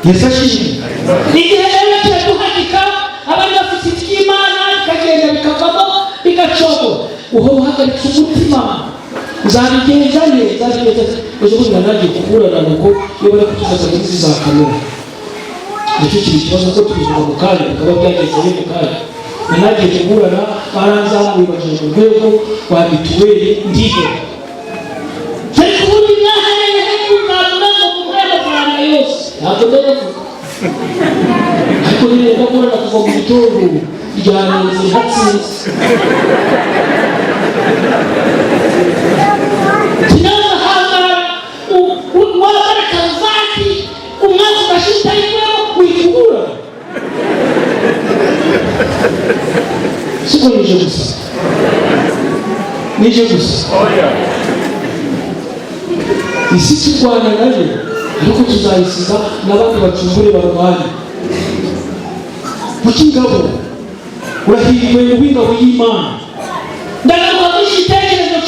Yesu ashimwe. Igihe rero kiraduhanika abandi bafite iby'Imana bikagenda bikavamo bigacogo, uhora uhagaritse umutima. Nzabigenza ejo bundi nagiye kuburana nuko iyo bari kutubaza n'izi za kamera nicyo kiri ikibazo ko tubivuga mu kanya bikaba byageze mu kanya. Nagiye kuburana baranzamuye bajije mu rwego rwa mituweli ndiga ariko ubundi mwahareye nk'umwana ngo mumuhe amafaranga yose ntabwo ndayavuga, ariko nyine ndaburana kuva mu gitondo ryaneze hatsinze. Wabara karuvati umwaka ugashita iweho wikubura siko nije gusa isi turwana nayo ariko tuzayisiga n'abandi bacungure barwanya. Mu kingabo urahirwe w'ingabo y'Imana. Ndagaruka kuri igitekerezo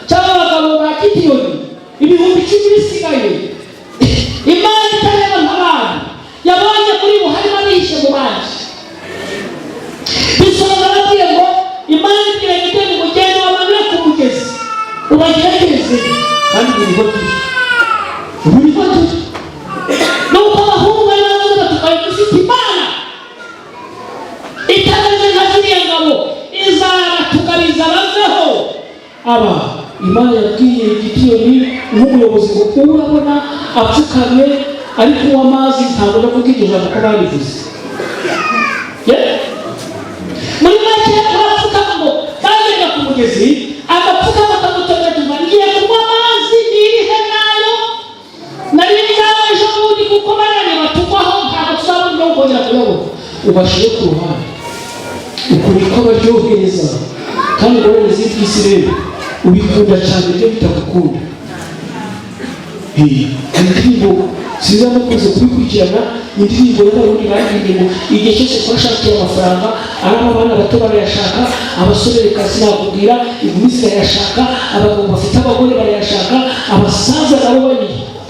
cy'abagabo ba Gideyoni ibihumbi 10 bisigaye. Imana itareba nk'abantu yabonye muri bo harimo abihishe mu bandi. Bisobanura babwiye ngo Imana ibwira Gideyoni ngo genda wamanure ku mugezi ubagerageze kandi buriho turi nuko abahungu bari bavuze bati twari dufite Imana itameze nka ziriya ngabo izabatugabiza baveho. Aba Imana yabwiye Gideyoni nk'umuyobozi ngo urabona apfukamye ari kunywa amazi ntabwo ndavuga iryo jambo ko babivuze. Muri make urapfukama ngo bagenda ku mugezi agapfukama akagutonera tuva ngiye kunywa amazi nirihe nayo nari nzawe ejo bundi kuko barareba tugwaho ntabwo tuzabona no kongera kuyabona. Ubashire ku ruhande ukuri ko baryohereza kandi wowe z'isi rero ubikunda cyane ibyo bitagukunda. Indirimbo siza nakunze kubikurikirana, indirimbo y'abarundi bagiye ngo igihe cyose twashakiye amafaranga araba abana bato barayashaka, abasore reka sinakubwira inkumi zirayashaka, abagabo bafite abagore barayashaka, abasaza nabo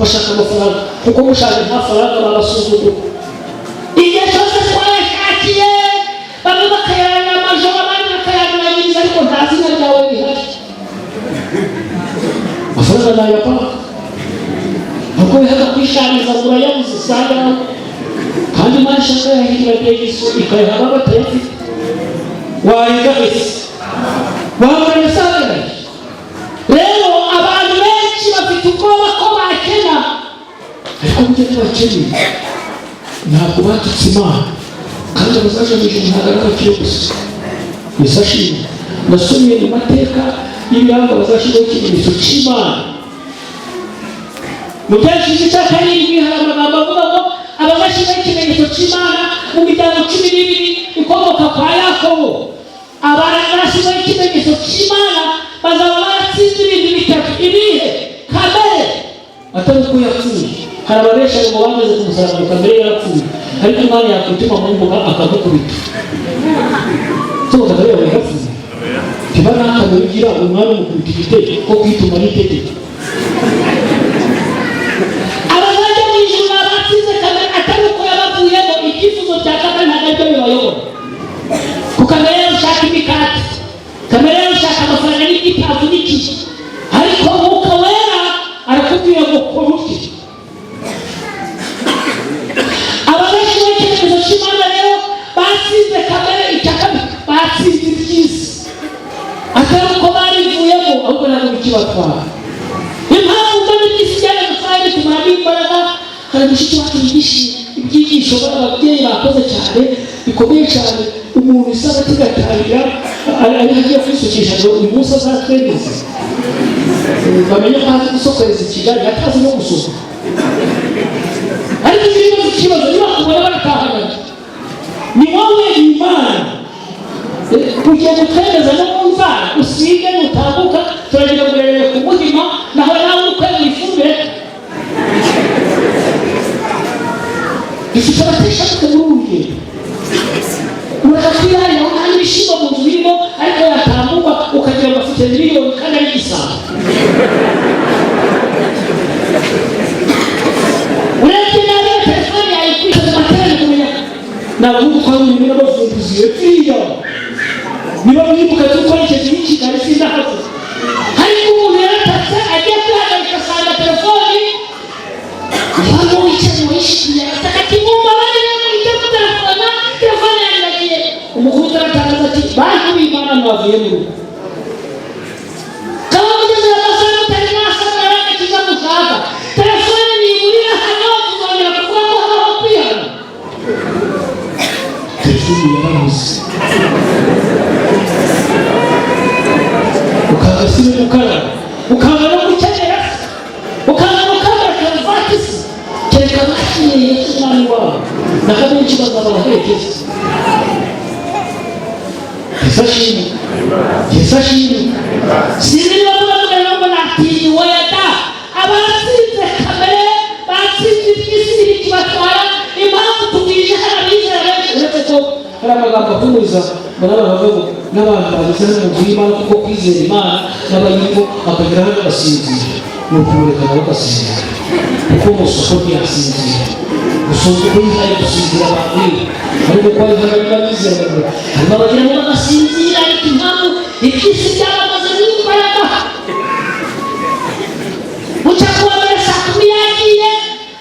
bashaka amafaranga kuko mushaka nta faranga babasuzugura. Igihe cyose twayashakiye bamwe bakayarana amajoro abandi bakayaranyiriza ariko nta zina ryawe rihari. Amafaranga nayapaka nuko bihaga kwishaniza ngo urayabuze usanga kandi Imana ishaka yahindura Yesu ikayaha abatayafite. Wayiga ese wabona sanga rero abantu benshi bafite ubwoba ko bakena, ariko burya ntibakene ntabwo batutse Imana kandi abazaje mu ijuru ntabwo ari abakire gusa. Yesu ashimwe. Nasomye mu mateka y'ibiranga bazashyiraho ikimenyetso cy'Imana. Mu byanditswe cya karindwi hari amagambo avuga ngo abazashyiraho ikimenyetso cy'Imana mu miryango 12 ikomoka kwa Yakobo. Abazashyiraho ikimenyetso cy'Imana bazaba baratsinze ibintu bitatu. Ibihe? Kamere atari uko yapfuye. Hari ababesha ngo bamaze kumusaraba kamere yarapfuye, ariko Imana yakwituma mu mbuga akagukubita tuba kamere yawe yapfuye. Tiba nakamere ugira umwana umukubita igitego ko kwituma n'itegeko. Abazajya mu ijuru n'abatsinze kamere atari uko yabavuyemo icyifuzo cya kamere ntabwo aribyo bibayobora. Ku kamere yawe ushaka imikati, kamere yawe ushaka amafaranga n'igitavu n'ikiki, ariko Mwuka Wera arakubwira ngo kora utyo. Abazashyiraho ikimenyetso cy'Imana rero batsinze kamere icyakabiri, batsinze iby'isi atari uko barivuyemo ahubwo ntabwo bikibatwara. Impamvu mbona iby'isi byari gutwara bitumara n'imbaraga. Hari mushiki wacu yigisha ibyigisho ababyeyi bakoze cyane bikomeye cyane. isaba tigatangira ari hagiye kwisukisha uyu munsi azatwemeza bamenye ko azi gusokoreza ikigali atazi no gusoka ariko ikibazo niba kubona baratahana ni wowe Imana ugiye gutwemeza no kumvana usige nutambuka turagira kurerera ku muhima naho nawe ukwega ifumbire dufite abatesha kuburunge urakakwiranya nta n'ibishimbo mu nzu birimo ariko yatambuka ukagira ngo afite miliyoni kandi ari igisabo urebye nabi telefone yawe ikwishyuza amaterane kumenya navuga ko hari ibintu n'abavumbuzi bapfira niba mwibuka gukora icyo gihe kigali sindahaze ariko umuntu yaratatse agiye kwihagarika asanga telefoni hano wicaye wishimye atakakimumba bari icyo kutelefona telefone yandagiye umukuru utaratanga ati bantu b'Imana mwavuye mu rugo kaba mugeze amasanga utari mwasanga yaranga kiza mushaka telefone niburira hano kuzongera kuvuga ko habaho kwihana telefone yarabuze ukagasibe mukara ukanga no gukenera ukanga no kambara karuvati kereka bakiriye umwami wawe nakabenshi bazabaherekeza Yesu ashimwe sinzi bavuga ngo natiriwe yata abasinze kamere basinze iby'isi bikibatwara impamvu tubwije harabizera benshi uretse ko hari amagambo akomeza barabavuga n'abantu bageze mu nzu y'Imana kuko kwizera Imana n'abayirimo bakageraho bagasinzira ni ukumureka nabo bagasinzira kuko mu soko ntiyasinzira gusoza uko yihaye gusinzira abantu ariko ko yihaye bizera hanyuma bagira ngo bagasinzira ariko impamvu iby'isi byabamaze n'imbaraga bucya kuwa mbere saa 10 yagiye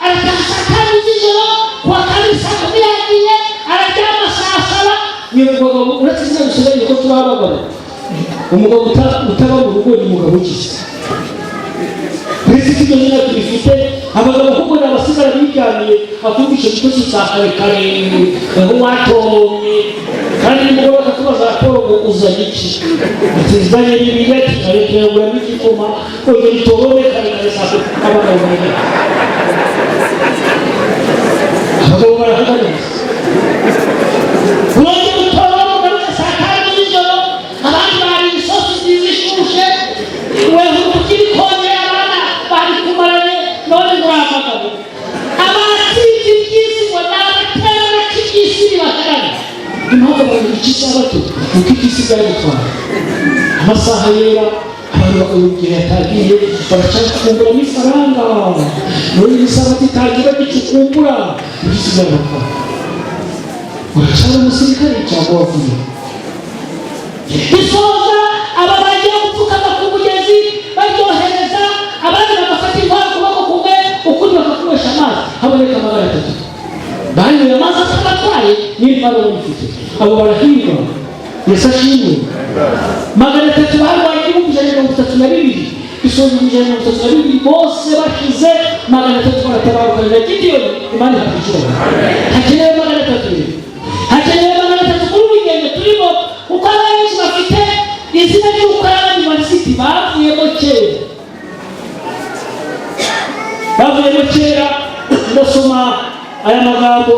arataha saa 5 z'ijoro kuwa kabiri saa 10 yagiye araryama saa 7 niyo mugabo uretse izina gusigaye ko turabagana umugabo utaba mu rugo ni umugabo ukize Kristo nyine tubifite abagabo kuko n'abasigara bijyaniye akumvisha igitotsi cya kare aho watomye kandi umugabo akakubaza raporo ngo uzanye iki atizanye n'ibireti ariko yagura n'igikoma oyo itobone kare saa abagabo bane abagabo barahagana urongera utobone ugaruka saa 5 z'ijoro abandi bari isosi zizishushe wewe ukiri konye bari kumaranye none nguramagabo abasinzi by'isi ngo n'abatera k'isi bakarana impamvu bari ikisabato kuko ikisi bari gutwara amasaha yera abantu bakayubwira yatagiye barashaka kumbura n'ifaranga none isabato itagira gicukumbura ikisi bari gutwara uracara umusirikare cyangwa wavuye bisoza aba bagiye gupfukama ku mugezi baryohereza abandi bagafata intwaro kuboko kumwe ukundi bakakunywesha amazi haboneka amagara 3 banyoye amazi atabatwaye n'intwaro bamufite abo barahirwa Yesu ashimwe magana 3 barwaye 132 bisoza 132 bose bashize magana 3 baratabaruka na Gideyoni Imana ikabishora hakenewe magana 3 hakenewe magana 3 kuri wigenge turimo uko abenshi bafite izina ry'uko abandi barisiti bavuyemo kera ndasoma aya magambo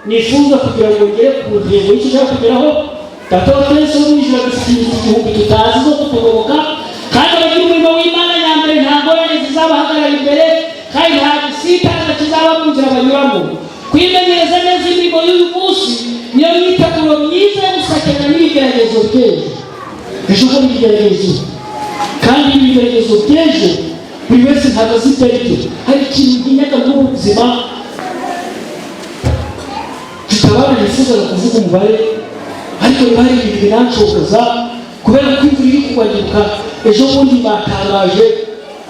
nifuza kugira ngo ngere ku ntego y'icyo ushaka kugeraho data wa twese w'umwijima dufite igihumbi tutazi zo kutugoboka kandi abagira umurimo w'Imana nyambere nta ngorane zizabahagarara imbere kandi nta gisitaza kizaba mu nzira banyuramo kwimenyereza neza imirimo y'uyu munsi niyo myiteguro myiza yo gusakirana n'ibigeragezo by'ejo ejo hari ibigeragezo kandi ibigeragezo by'ejo buri wese ntabwo azi ibyo ari byo hari ikintu nkinyaga n'ubuzima tutabana nifuzaga kuvuga umubare ariko niba hari ibintu binanshoboza kubera ko imvura iri kubagiruka ejo bundi batangaje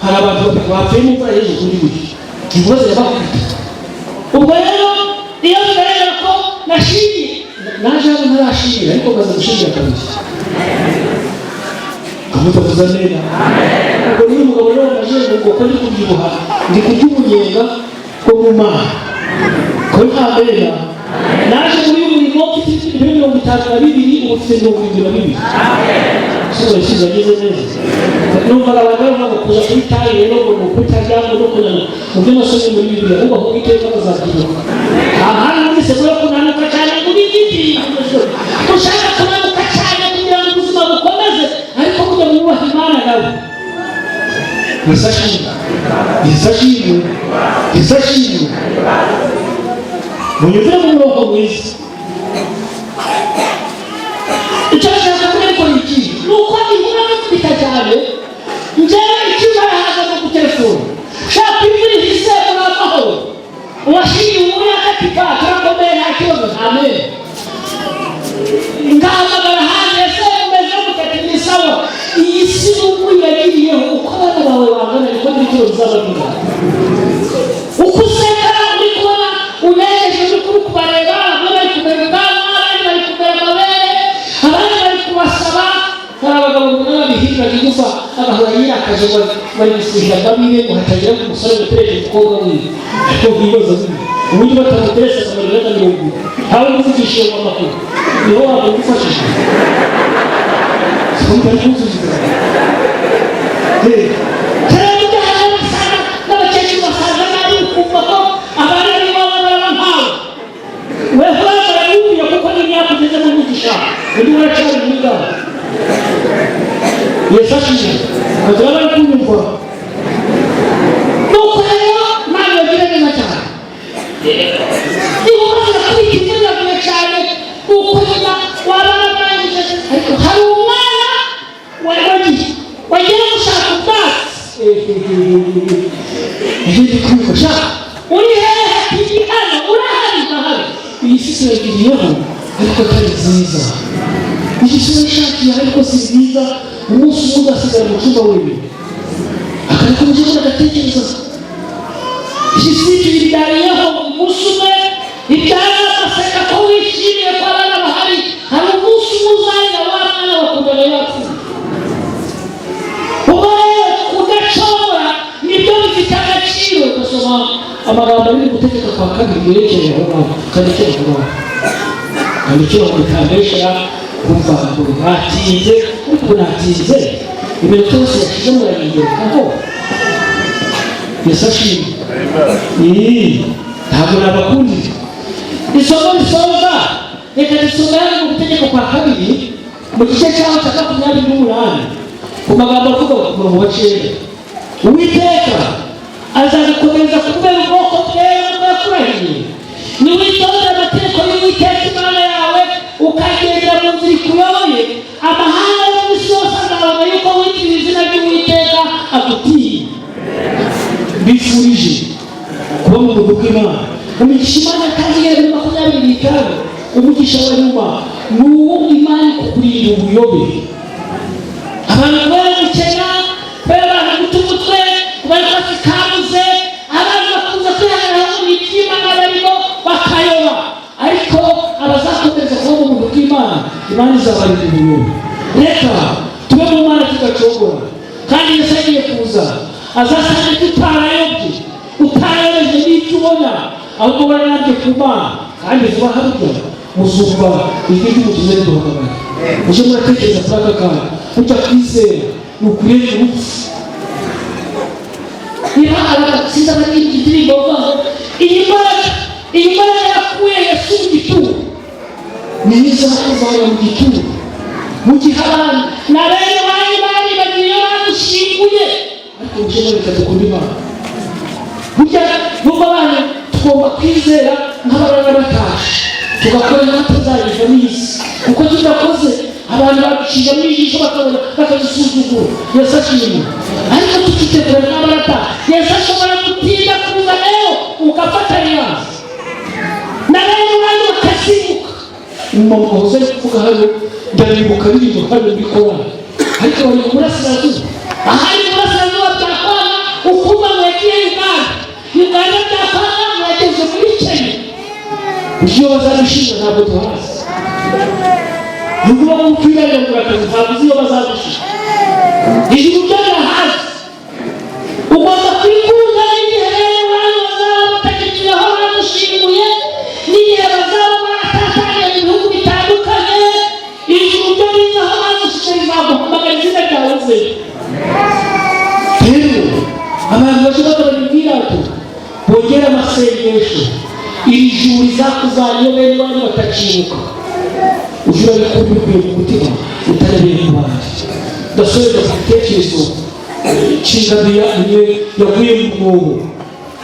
hari abantu bapfuye mu mvura y'ejo kuri buri ibibazo yabakubita ubwo rero iyo bigaragara ko nashimye naje hano ntarashimira ariko maze gushimira kabiri kamutavuza neza ubwo niyo umugabo rero wamajije ngo ko ndi kubyibuha ndi kurya umunyenga ko mu mana ko nta mbera naje muri uyu murimo ufite ibintu 52 ufite 72. Sio ishizo ngize neza. Numva abagabo babo kuza kwitaye rero ngo kutajyamo no kunana. Mubyo nasomye muri Bibiliya uba ho iteka bazakira. Aha muri se bwo kunanuka cyane muri giti. Ushaka kunanuka cyane kugira ngo ubuzima bukomeze ariko kujya mu bubaha Imana nawe. Isashimwe. Munyumvire mu murongo mwiza. Icyashaka kubikora iki? Nuko inkuru n'ukubita cyane njyewe icyumara hahagaze ku telefone shaka imvura ihise muramaho uwashingiye umuri akatika turakomeye nta kibazo amen ngahamagara hanze ese umeze mutati ni sawa iyi si n'ubu yagiriyeho uko abana bawe bangana niko n'ibiciro bizabagira uko useka uri kubona unejeje uri kuri kubareba bari kubareba abandi bari kubareba amabere abandi bari kubasaba abagabo n'abihinga bigufa abahora yirakaje bari gusiga babire uhatagira ku musore gutereka umukobwa wiwe ariko bibaza ubundi batamuteresa amarira n'ibintu hawe muvugishije mu makuru niho wagufashije kumva n'uzuza kandi cyane basana n'abakecuru basaza nari kumva ko abana ari bo barampawe wewe baraguye kuko n'imyaka ugeze mu mugisha undi waracyari mwiga yesashije kagira kunyumva nuko rero nawe yagira neza cyane niba kwikizira bya cyane kuko nyina warabanje ariko hari umwana wagiye gushaka ubwatsi ibindi kwikosha uri hehe hano urahari nahari iyi si yagiriyeho ariko atari nziza igisubizo shakiye ariko si nziza umunsi umwe ugasigara mu cyumba wewe akariko mujye agatekereza igisubizo bidariyeho umunsi umwe ibyara amaseka ko wishimiye ko abana bahari hari umunsi umwe uzahira wa mwana wakundana yapfuye ubwo rero kudacogora nibyo bifite agaciro ugasoma amagambo ari gutegeka kwa kabiri yerekeye aho ngaho kandikira aho ngaho kandikira ngo ikambesha kumva ngo natinze ariko natinze ibintu byose yashyize murabigerekaho yesashimwe ntabwo nabakundira isomo risoza reka risomera mu gutegeka kwa kabiri mu gice cyaho cya 28 ku magambo avuga ku murongo wa 9 Uwiteka azagukomeza kubera ubwoko bwewe bwakurahiye niwitonde amategeko y'Uwiteka Imana yawe ukagendera mu nzira ikuyoboye amahanga y'isi yose azabona yuko witiriye izina ry'Uwiteka agutiye bifurije kuba mu rugo rw'Imana umugisha Imana kandi yari 25 umugisha wa nyuma n'uwo Imana kukurinda ubuyobe abantu bari gukena bari gutumutwe bari bafikabuze abantu bakunze kwihagarara mu by'Imana barimo bakayoba ariko abazakomeza kuba mu rugo rw'Imana Imana izabarinda ubuyobe reka tube mu Mana tudacogora kandi Yesu agiye kuza azasanga tutarayobye utayobeje n'ibyo ubona ahubwo baranabye ku Mana kandi vuba harya muzumva ijwi ry'umukiza riduhamagara uje muratekereza kuri aka kanya utakwizera ni ukureba urupfu niba abasiza bari indirimbo bavuga iyi mbaraga yakuye Yesu mu gituro niyo izakuvana mu gituro mu gihe abantu na bene bari bagiye bagushinguye ariko uje mureka dukunda Imana burya nubwo abantu tugomba kwizera nk'abarara batashe tugakora nk'atazayijya n'isi kuko tudakoze abantu baguciye mu ijisho bakazisuzugura Yesu ashimwe ariko tukitegura nk'abarata Yesu ashobora gutinda kuza rero ugafata riyazi na bene bari bakasibuka umuntu wahoze ari kuvuga hano ndaribuka biriho hano mbikora ariko bari mu burasirazuba ahari mu burasirazuba byakwana ukumva ngo yagiye Uganda byakwana ngo yageze muri Kenya ibyo bazabishinga ntabwo tuhazi nubwo bamupfira ngo akazi ntabwo uzi iyo bazabishinga ijuru byarahazi ugomba kwikunda n'igihe rero abantu bazaba batakikiraho bagushinguye n'igihe bazaba bashaka babibwira ati bongera amasengesho iri juru izakuzanyobe n'abandi batacimuka ujura bikubiye mu mutima utarebeye ku bandi ndasubira ku bitekerezo cy'ingabire yaguye mu mwobo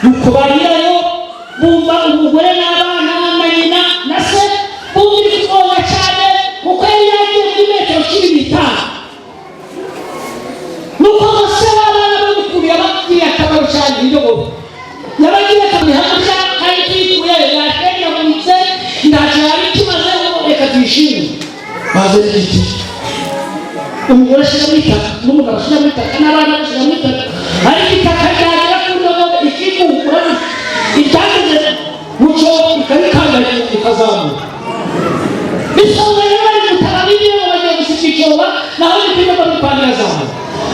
nuko bagirayo bumva umugore n'abana na nyina na se bumva ibikoga cyane kuko yari yagiye muri metero 15 nuko bose babana babikubiye ababwiye akamaro cyane indogobe yabagiye akabihamya kandi twikuye yatenya munitse ndaje ari kimazeho reka twishime baze n'iki umugore ashira mwitaka n'umugabo ashira mwitaka n'abana bashira mwitaka ariko itaka ryagera ku ndogobe ikikukura itageze muco ikabikanganya ikazamuka bisonga yari mutarabiriye bagiye gusikicoba naho n'ibintu babipanga zaho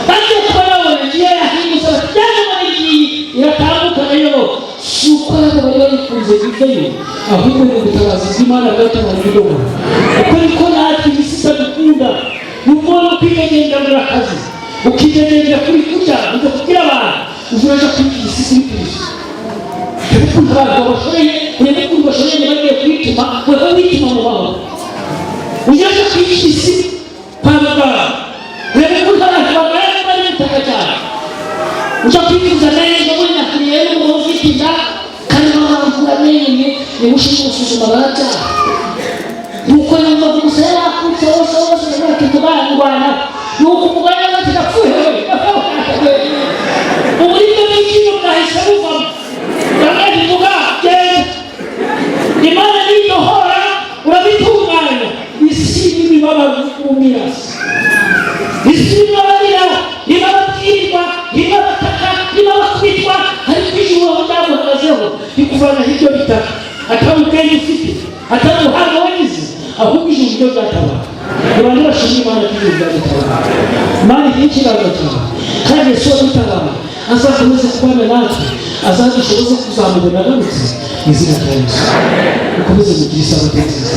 bagiye kubona bagiye ahingutse cyangwa bagiye iratambuka nayo suko bari barikunze bigayo ahubwo ni ubutabazi bw'Imana bwatumye bidogo uko niko natwe ibisisa dukunda n'ubona kwigenda muri akazi ukigenda kuri kurya kugira abantu uzaje kwikisa ibintu abantu bashoboye n'ibintu bashoboye bagiye kwituma wewe wituma mu baho uzaje kwikisa pababa wewe abantu bari mutakaje uzakwikuza neza muri nakuriye n'umuzikinda kandi bamvura nene nimushimusuzuma barata nuko yumva gusera kutose bakitubangwana nuko umugana batapfuye uburyo bw'ikino bwahise buva kandi vuga Imana nidohora urabitunganya isi n'imibabaro y'umwirasi isi n'abarira n'ababwirwa n'abataka n'abakwitwa ariko ijuru aho byamuhagazeho ikuvana hiryo bitaka atabubwenge ufite atabuhanga wagize ahubwo ijuru ryo byatabara abantu bashimye Imana y'ijuru byatabara Imana y'ikirago cyawe kandi Yesu adutabara azakomeze kubana natwe azadushoboze kuzamubona agarutse izina rya Yesu ukomeze kugira isabato nziza.